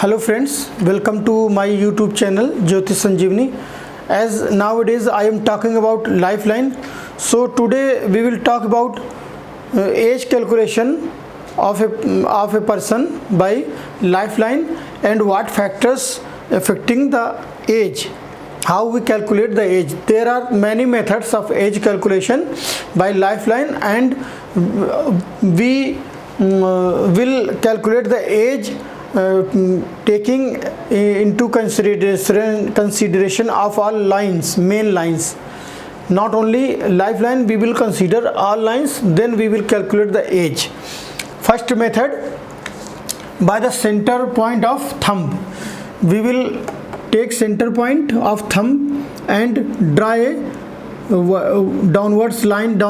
Hello friends, welcome to my YouTube channel Jyoti Sanjeevani. As nowadays I am talking about lifeline, so today we will talk about age calculation of a person by lifeline and what factors affecting the age, how we calculate the age. There are many methods of age calculation by lifeline, and we will calculate the age taking into consideration of all lines, main lines. Not only lifeline, we will consider all lines, then we will calculate the age. First method, by the center point of thumb. We will take center point of thumb and draw a downward line,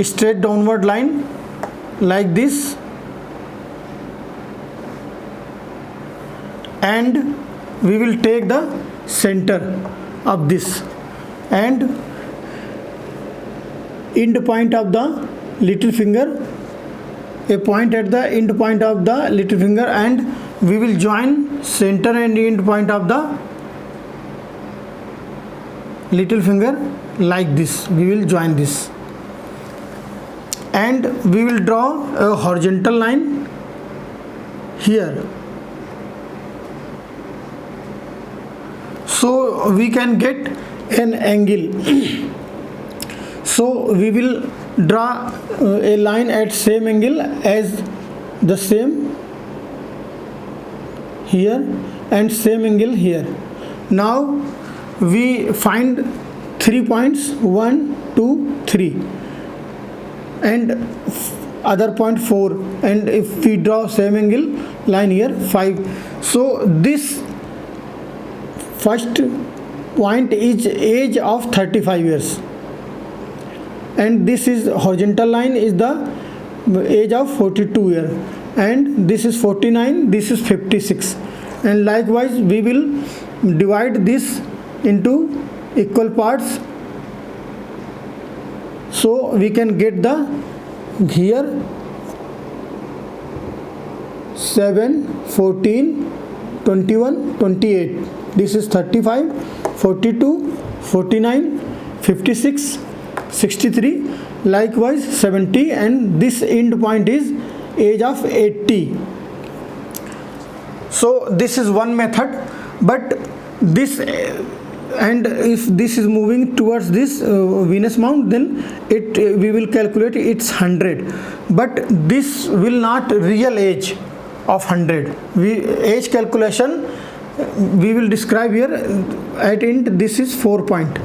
straight downward line like this, and we will take the center of this and end point of the little finger, a point at the end point of the little finger, and we will join center and end point of the little finger like this. We will join this and we will draw a horizontal line here, so we can get an angle. So we will draw a line at same angle as the same here and same angle here. Now we find 3 points, 1 2 3, and other point 4, and if we draw same angle line here 5. So this first point is age of 35 years, and this is horizontal line is the age of 42 years, and this is 49, this is 56, and likewise we will divide this into equal parts, so we can get the here 7 14 21 28. This is 35, 42, 49, 56, 63, likewise 70, and this end point is age of 80. So this is one method, but this and if this is moving towards this Venus mount, then we will calculate it's 100, but this will not real age of 100. Age calculation we will describe here at end. This is 4 point,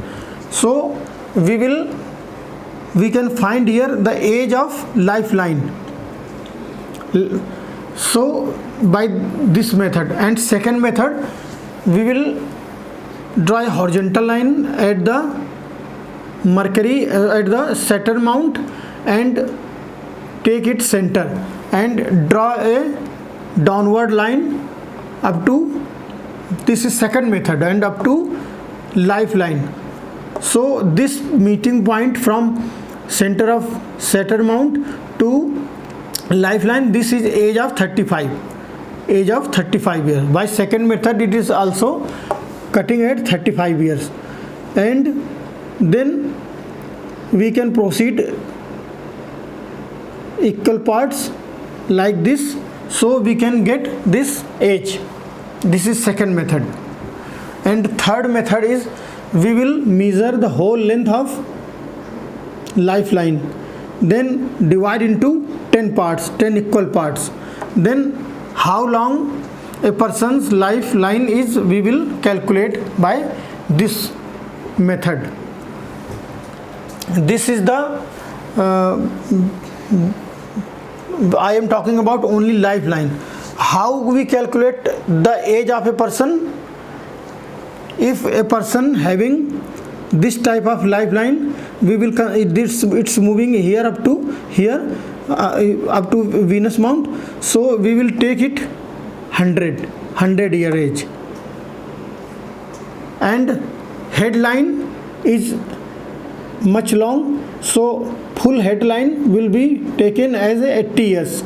so we can find here the age of lifeline, so by this method. And second method, we will draw a horizontal line at the Mercury at the Saturn mount and take its center and draw a downward line up to, this is second method, and up to lifeline. So this meeting point from center of Saturn mount to lifeline, this is age of 35 years. By second method, it is also cutting at 35 years, and then we can proceed equal parts like this, so we can get this age. This is second method. And third method is we will measure the whole length of lifeline, then divide into 10 parts, 10 equal parts. Then how long a person's lifeline is, we will calculate by this method. This is the I am talking about only lifeline. How we calculate the age of a person? If a person having this type of lifeline, we will it's moving here up to here up to Venus mount, so we will take it 100 year age, and headline is much long, so full headline will be taken as 80 years.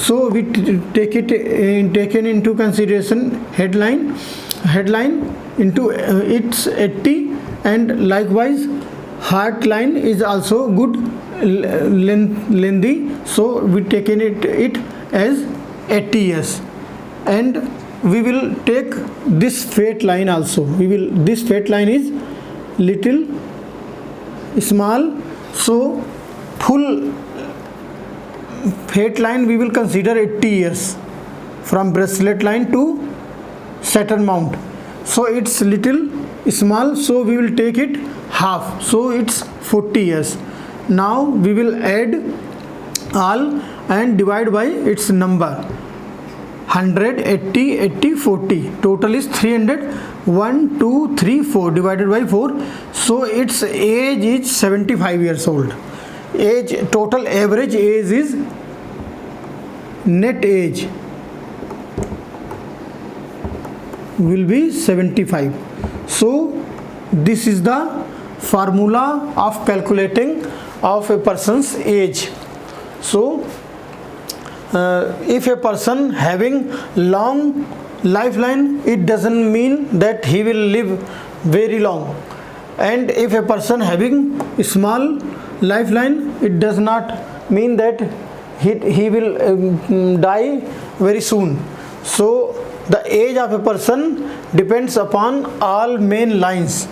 So we taken into consideration headline into its 80, and likewise heart line is also good lengthy, so we taken it as 80 years. And we will take this fate line also. This fate line is little small, so full fate line we will consider 80 years from bracelet line to Saturn mount. So it's little small, so we will take it half, so it's 40 years. Now we will add all and divide by its number. 100, 80, 80, 40. Total is 300. 1, 2, 3, 4 divided by 4. So its age is 75 years old. Total average age is net age will be 75. So this is the formula of calculating of a person's age. So if a person having long lifeline, it doesn't mean that he will live very long, and if a person having small lifeline, it does not mean that he will die very soon. So the age of a person depends upon all main lines: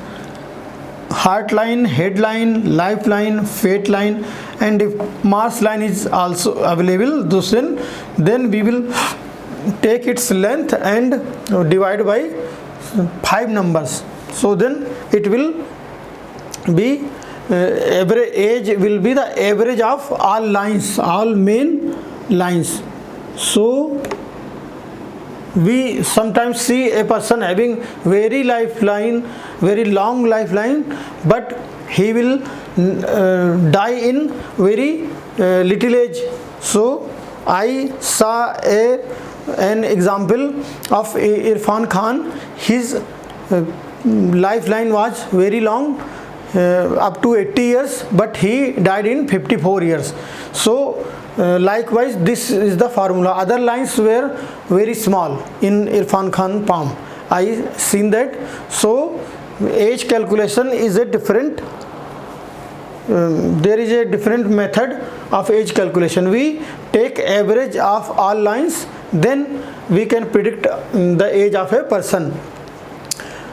heart line, head line, lifeline, fate line, and if Mars line is also available, then we will take its length and divide by 5 numbers. So then it will be average age will be the average of all lines, all main lines. So we sometimes see a person having very long lifeline, but he will die in very little age. So I saw an example of Irfan Khan. His lifeline was very long, up to 80 years, but he died in 54 years. So likewise, this is the formula. Other lines were very small in Irfan Khan palm. I seen that. So age calculation is a different. There is a different method of age calculation. We take average of all lines, then we can predict the age of a person.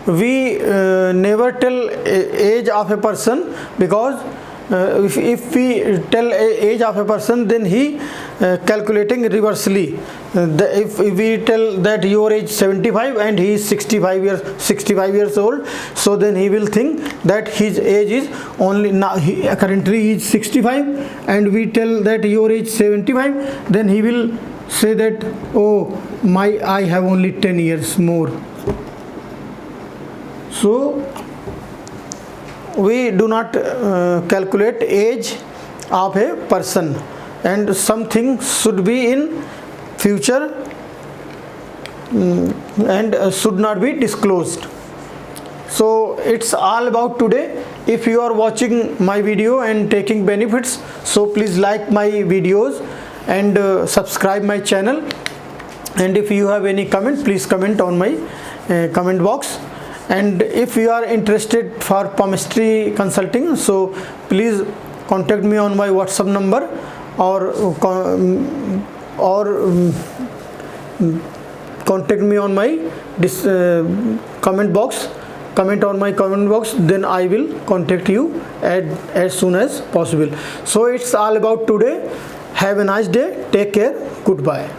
We never tell age of a person, because if we tell age of a person, then he calculating reversely. If we tell that your age 75 and he is 65 years old, so then he will think that his age is only now currently he is 65, and we tell that your age 75, then he will say that, oh, I have only 10 years more. So we do not calculate age of a person, and something should be in future and should not be disclosed. So it's all about today. If you are watching my video and taking benefits, so please like my videos and subscribe my channel. And if you have any comment, please comment on my comment box. And if you are interested for palmistry consulting, so please contact me on my WhatsApp number, or contact me on my comment box. Comment on my comment box, then I will contact you as soon as possible. So it's all about today. Have a nice day. Take care. Goodbye.